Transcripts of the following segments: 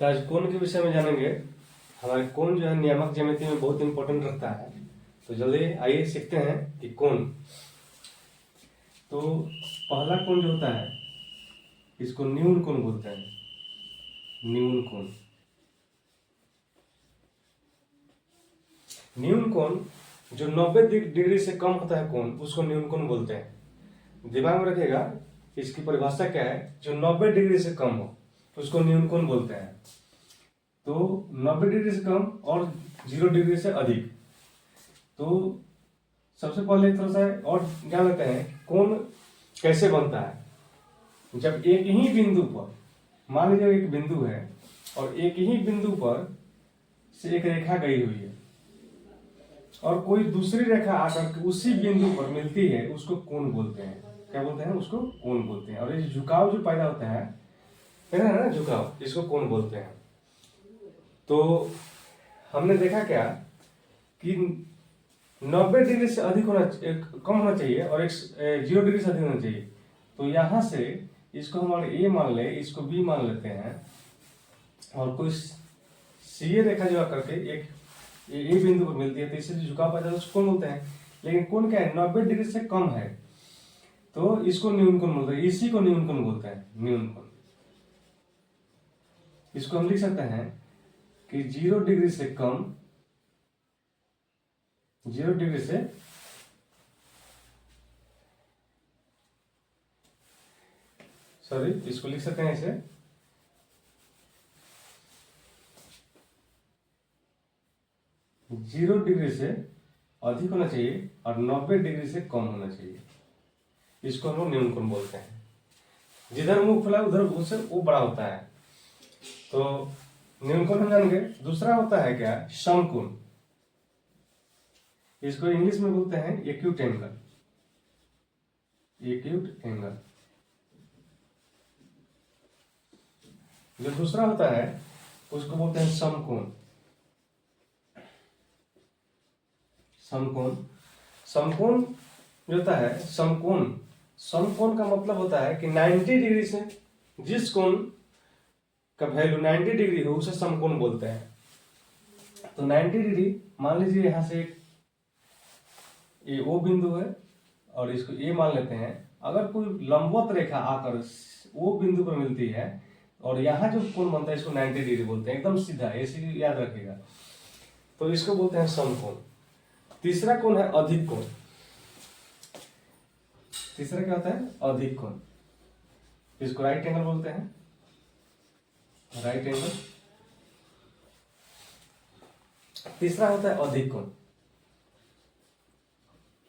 तो आज कोण के विषय में जानेंगे। हमारे कोण जो है नियामक ज्यामिति में बहुत इंपॉर्टेंट रखता है। तो जल्दी आइए सीखते हैं कि कोण। तो पहला कोण जो होता है इसको न्यून कोण बोलते हैं। न्यून कोण, न्यून कोण जो 90 डिग्री से कम होता है कोण उसको न्यून कोण बोलते हैं। दिमाग में रखिएगा इसकी परिभाषा क्या है। जो 90 डिग्री से कम हो उसको न्यून कोण बोलते हैं। तो 90 डिग्री से कम और 0 डिग्री से अधिक। तो सबसे पहले थोड़ा सा और जान लेते हैं कोण कैसे बनता है। जब एक ही बिंदु पर, मान लीजिए एक बिंदु है और एक ही बिंदु पर से एक रेखा गई हुई है और कोई दूसरी रेखा आकर के उसी बिंदु पर मिलती है, उसको कोण बोलते हैं। क्या बोलते हैं? उसको कोण बोलते हैं। और ये झुकाव जो पैदा होता है ना, झुकाव, इसको कोण बोलते हैं। तो हमने देखा क्या कि 90 डिग्री से अधिक कम होना चाहिए और 0 डिग्री से अधिक होना चाहिए। तो यहां से इसको हम ए मान ले, इसको बी मान लेते हैं और कोई सीए रेखा जो आकर के एक ए बिंदु पर मिलती है तो इससे झुकाव पैदा होता है, उसको कोण बोलते हैं। लेकिन कोण क्या है? 90 डिग्री से कम है तो इसको न्यून कोण बोलते हैं। इसी को न्यून कोण बोलते हैं, न्यून कोण। इसको हम लिख सकते हैं कि 0 डिग्री से कम, 0 डिग्री से इसको लिख सकते हैं इसे 0 डिग्री से अधिक होना चाहिए और 90 डिग्री से कम होना चाहिए। इसको हम लोग न्यून कोण बोलते हैं। जिधर मुंह खुला उधर उससे वो बड़ा होता है। तो न्यून कोण हम जानेंगे। दूसरा होता है क्या? समकोण। इसको इंग्लिश में बोलते हैं एक्यूट एंगल। Acute angle. जो दूसरा होता है उसको बोलते हैं समकोण। समकोण, समकोण जो होता है, समकोण, समकोण का मतलब होता है कि 90 डिग्री से जिस कोण का वैल्यू 90 डिग्री हो उसे समकोण बोलते हैं। तो 90 डिग्री मान लीजिए यहां से ये ओ बिंदु है और इसको ए मान लेते हैं। अगर कोई लंबवत रेखा आकर ओ बिंदु पर मिलती है और यहाँ जो कोण बनता है इसको 90 डिग्री बोलते हैं। एकदम सीधा, ऐसे याद रखिएगा। तो इसको बोलते हैं समकोण। तीसरा कोण है अधिक कोण। तीसरा क्या होता है? अधिक कोण। इसको राइट एंगल बोलते हैं। Right angle. तीसरा होता है अधिक कोण।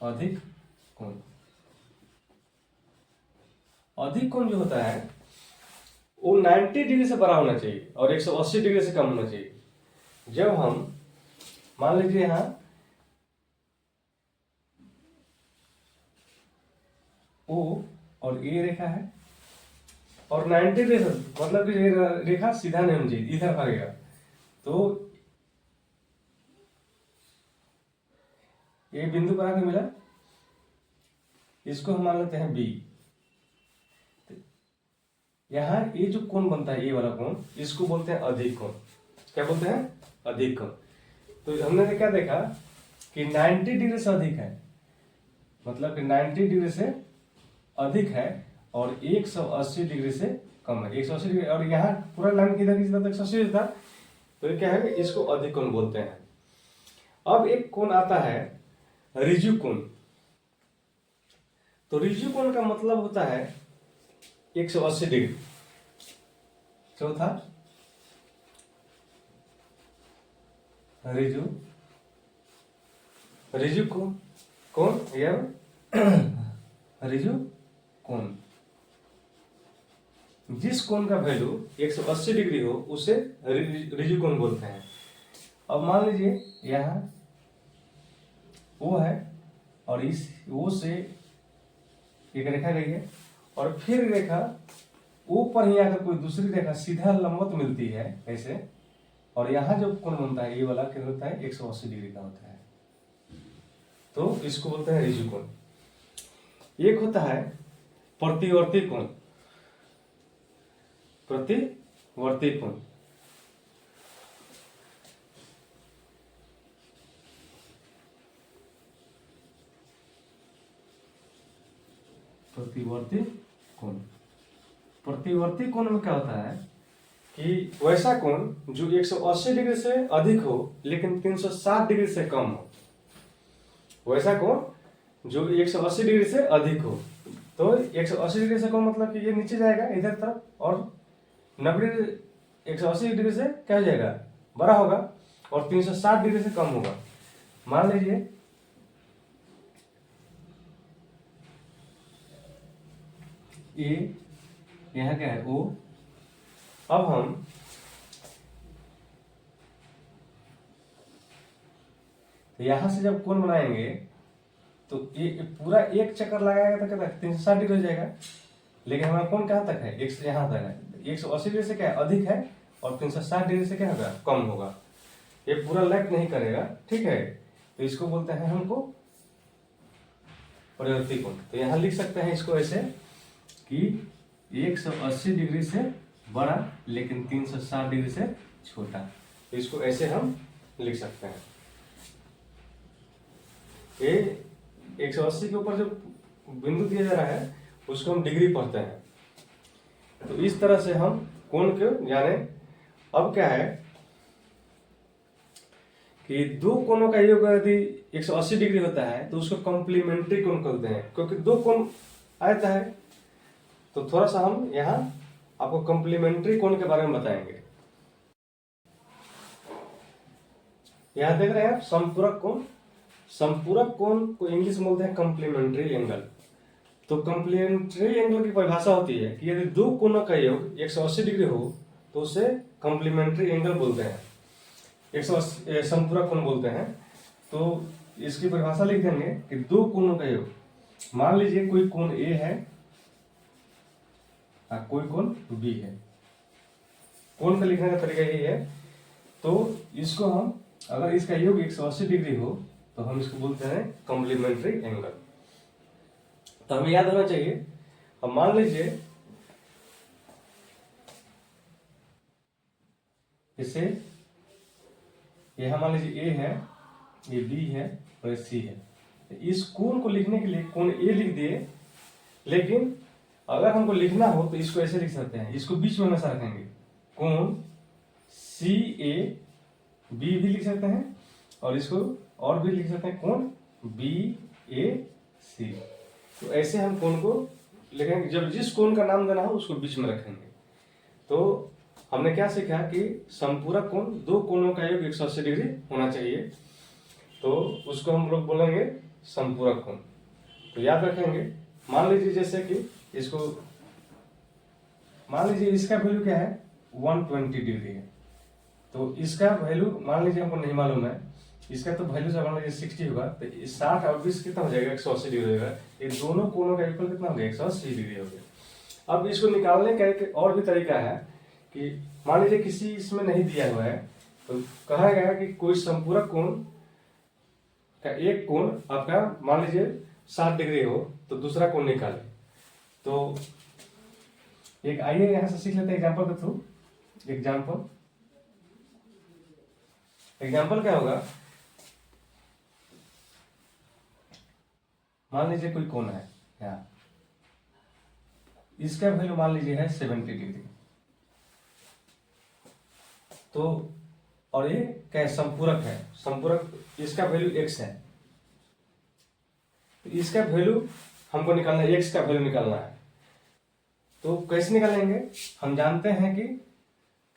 अधिक कोण। अधिक कोण जो होता है वो 90 डिग्री से बड़ा होना चाहिए और 180 डिग्री से कम होना चाहिए। जब हम मान लीजिए यहां ओ और ए रेखा है और 90 डिग्री मतलब कि रेखा सीधा नहीं होनी चाहिए, इधर भागेगा। तो ये बिंदु पर आके मिला, इसको हम मान लेते हैं बी। यहां ये जो कोण बनता है, ये वाला कोण, इसको बोलते हैं अधिक कोण। क्या बोलते हैं? अधिक कोण। तो हमने क्या देखा कि 90 डिग्री से अधिक है, मतलब कि 90 डिग्री से अधिक है और 180 डिग्री से कम है। 180 डिग्री और यहाँ पूरा लाइन किधर की तक 180 था। तो ये क्या है? इसको अधिक कोण बोलते हैं। अब एक कोण आता है ऋजु कोण। तो ऋजु कोण का मतलब होता है 180 डिग्री। चौथा ऋजु, ऋजु कोण, कोण या ऋजु कोण। जिस कोण का वैल्यू 180 डिग्री हो उसे ऋजु कोण बोलते हैं। अब मान लीजिए यहां वो है और इस वो से एक रेखा गई है और फिर रेखा ओ पर ही आकर कोई दूसरी रेखा सीधा लंबवत मिलती है ऐसे, और यहाँ जो कोण बनता है ये वाला क्या होता है? 180 डिग्री का होता है। तो इसको बोलते हैं ऋजु कोण। एक होता है प्रतिवर्ती कोण। प्रतिवर्ती कोण प्रतिवर्ती कोण। प्रतिवर्ती कोण में क्या होता है कि वैसा कोण जो 180 डिग्री से अधिक हो लेकिन 360 डिग्री से कम हो। वैसा कोण जो 180 डिग्री से अधिक हो, तो 180 डिग्री से कम मतलब कि ये नीचे जाएगा इधर तरफ, और 90 डिग्री 180 डिग्री से क्या हो जाएगा, बड़ा होगा, और 360 डिग्री से कम होगा। मान लीजिए ए, यहाँ क्या है ओ। अब हम यहां से जब कोण बनाएंगे तो ये पूरा एक चक्कर लगाएगा तो क्या 360 डिग्री हो जाएगा, लेकिन हमारा कोण कहाँ तक है, एक से यहाँ तक है। 180 डिग्री से क्या है, अधिक है, और 360 डिग्री से क्या होगा, कम होगा। ये पूरा लैप नहीं करेगा, ठीक है। तो इसको बोलते हैं हमको परिवर्ती कोण। तो यहाँ लिख सकते हैं इसको ऐसे कि 180 डिग्री से बड़ा लेकिन 360 डिग्री से छोटा। तो इसको ऐसे हम लिख सकते हैं। ये 180 के ऊपर जो बिंदु दिया जा रहा है उसको हम डिग्री पढ़ते हैं। तो इस तरह से हम कोण को जाने। अब क्या है कि दो कोणों का योग यदि 180 डिग्री होता है तो उसको कॉम्प्लीमेंट्री कोण कहते हैं, क्योंकि दो कोण आता है। तो थोड़ा सा हम यहाँ आपको कॉम्प्लीमेंट्री कोण के बारे में बताएंगे। यहाँ देख रहे हैं संपूरक कोण। संपूरक कोण को इंग्लिश में बोलते हैं कॉम्प्लीमेंट्री एंगल। तो कॉम्प्लीमेंट्री एंगल की परिभाषा होती है कि यदि दो कोणों का योग 180 डिग्री हो तो उसे कॉम्प्लीमेंट्री एंगल बोलते हैं, 180 संपूरक कोण बोलते हैं। तो इसकी परिभाषा लिख देंगे कि दो कोणों का योग, मान लीजिए कोई कोण ए है और कोई कोण बी है। कोण का लिखने का तरीका यही है। तो इसको हम, अगर इसका योग 180 डिग्री हो तो हम इसको बोलते हैं कॉम्प्लीमेंट्री एंगल। तो हमें याद होना चाहिए। अब मान लीजिए इसे, यह मान लीजिए ए है, ये बी है और ये सी है। इस कोण को लिखने के लिए कोण ए लिख दिए, लेकिन अगर हमको लिखना हो तो इसको ऐसे लिख सकते हैं, इसको बीच में हमेशा रखेंगे। कोण सी ए बी भी लिख सकते हैं, और इसको और भी लिख सकते हैं कोण बी ए सी। तो ऐसे हम कोण को लिखेंगे। जब जिस कोण का नाम देना हो उसको बीच में रखेंगे। तो हमने क्या सीखा कि संपूरक कोण, दो कोणों का योग 180 डिग्री होना चाहिए, तो उसको हम लोग बोलेंगे संपूरक कोण। तो याद रखेंगे। मान लीजिए जैसे कि इसको, मान लीजिए इसका वैल्यू क्या है 120 डिग्री है। तो इसका वैल्यू मान लीजिए हमको नहीं मालूम है, इसका तो वैल्यू से मान लीजिए 60 होगा, तो 60 और 20 कितना हो जाएगा, 180 डिग्री हो जाएगा। ये दोनों कोणों का इक्वल कितना हो गया, 180 डिग्री हो गया। अब इसको निकालने का एक और भी तरीका है कि मान लीजिए किसी इसमें नहीं दिया हुआ है, तो कहा गया कि कोई संपूरक कोण का एक कोण आपका मान लीजिए 60 डिग्री हो तो दूसरा कोण निकाले। तो एक आइए यहां से सीख लेते हैं एग्जांपल के थ्रू। एग्जांपल क्या होगा, मान लीजिए कोई कोण है यहाँ, इसका वैल्यू मान लीजिए है 70 डिग्री। तो और ये क्या है, संपूरक है। संपूरक, इसका वैल्यू x है, तो इसका वैल्यू हमको निकालना है, x का वैल्यू निकालना है। तो कैसे निकालेंगे, हम जानते हैं कि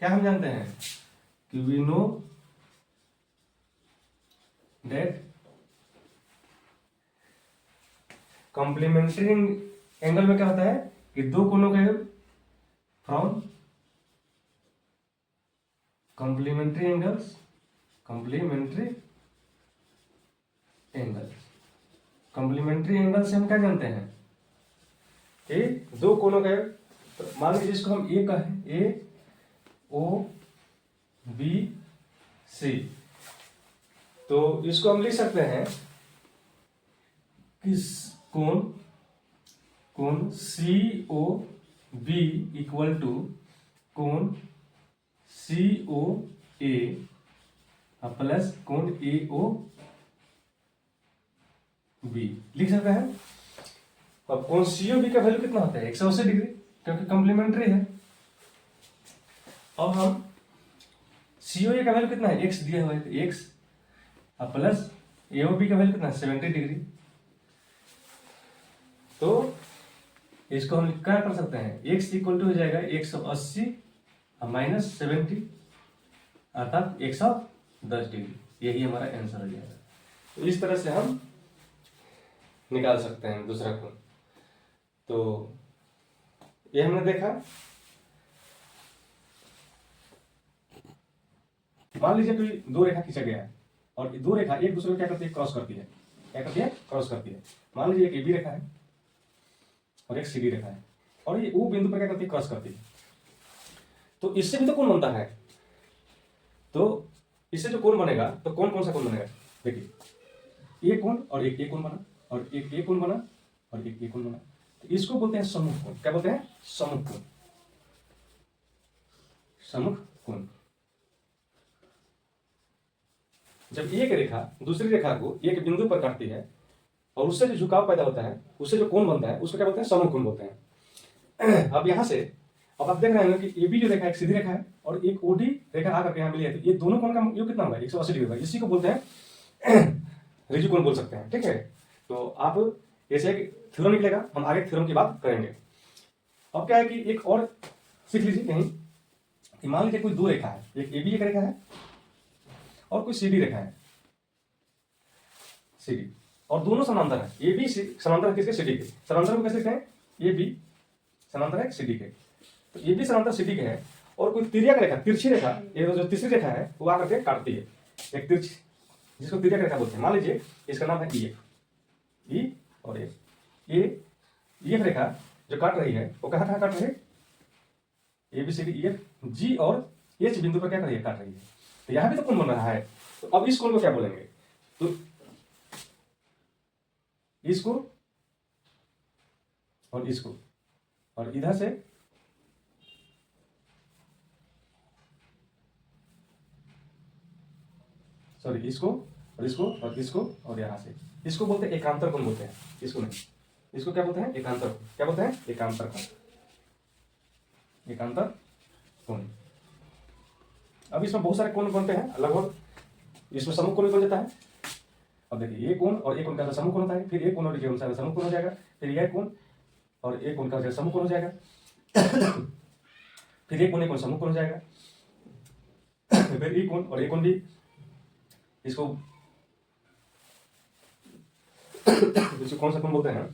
क्या, हम जानते हैं कि we know that complementary angle में क्या होता है कि दो कोणों का योग फ्रॉम कॉम्प्लीमेंट्री एंगल्स से हम क्या जानते हैं कि दो कोणों का योग। तो मान लीजिए इसको हम ए कहें, ए ओ बी सी। तो इसको हम लिख सकते हैं कि कोण सी ओ बी इक्वल टू कोण सी ओ ए प्लस कोण ए ओ बी लिख सकते हैं। अब कोण COB का वैल्यू कितना होता है 180 डिग्री, क्योंकि कॉम्प्लीमेंट्री है। अब हम COA का वैल्यू कितना है, x दिया हुआ है तो x, अब प्लस AOB का वैल्यू कितना है 70 डिग्री। तो इसको हम क्या कर सकते हैं, x इक्वल टू हो जाएगा 180 माइनस 70 अर्थात 110 डिग्री। यही हमारा आंसर हो जाएगा। तो इस तरह से हम निकाल सकते हैं दूसरा कोण। तो ये हमने देखा। मान लीजिए कोई दो रेखा खींचा गया है और दो रेखा एक दूसरे को क्या करती है, क्रॉस करती है। क्या करती है, क्रॉस करती है। मान लीजिए एक AB रेखा है और एक CD रेखा है और ये O बिंदु पर क्या करती है, क्रॉस करती है। तो इससे भी तो कोण बनता है। तो इससे जो कोण बनेगा, तो कौन कौन सा कोण बनेगा, देखिए ये कोण और एक ये कोण बना और एक ये कोण बना और एक ये कोण बना। तो इसको बोलते हैं सम्मुख कोण। क्या बोलते हैं, सम्मुख कोण। सम्मुख कोण। जब एक रेखा दूसरी रेखा को एक बिंदु पर काटती है और उससे जो झुकाव पैदा होता है, उससे जो कोण बनता है, उसको क्या बोलते हैं, सम्मुख कोण बोलते हैं। अब यहां से अब आप देख रहे हैं कि AB जो रेखा एक सीधी रेखा है और एक OD रेखा आकर के यहां मिली है, तो ये दोनों कोण का योग कितना होगा, 180 डिग्री होगा। इसी को बोलते हैं ऋजु कोण बोल सकते हैं। ठीक है, तो आप ऐसे एक थ्योरम निकलेगा, हम आगे थ्योरम की बात करेंगे। अब क्या है कि एक और सीख लीजिए कहीं कि मान लीजिए कोई दो रेखा है, एक AB एक रेखा है और कोई CD रेखा है, CD, और दोनों समांतर है। AB समांतर है किसके, CD के। समांतर को कैसे लिखते हैं, AB समांतर है CD के। तो AB समांतर CD के है और कोई तिर्यक रेखा, तिरछी रेखा, ये जो तीसरी रेखा है वो आकर के काटती है एक तिरछी, जिसको तिर्यक रेखा बोलते हैं। मान लीजिए इसका नाम है EF, E और F। ये EF रेखा जो काट रही है वो कहाँ कहाँ काट रही है, ABCD EF, G और H बिंदु पर क्या कर रही है, काट रही है। तो यहां भी तो कोण बन रहा है। तो अब इस कोण को क्या बोलेंगे, तो इसको और इसको, और इधर से सॉरी इसको और इसको और इसको और यहां से, इसको बोलते हैं एकांतर कोण बोलते हैं। इसको नहीं, इसको क्या बोलते हैं, एकांतर। क्या बोलते हैं, एकांतर कोण। एकांतर कोण। अब इसमें बहुत सारे कोण बनते हैं लगभग, इसमें सम्मुख कोण बन जाता है। अब देखिए ये कोण और एक कोण का सम्मुख कोण होता है, फिर एक कोण और ये कोण सम्मुख कोण हो जाएगा, फिर यह कोण और एक कोण का सम्मुख कोण हो जाएगा, फिर एक कोण सम्मुख कोण हो जाएगा, फिर एक कोण और एक कोण भी, इसको कौन सा कोण बोलते हैं,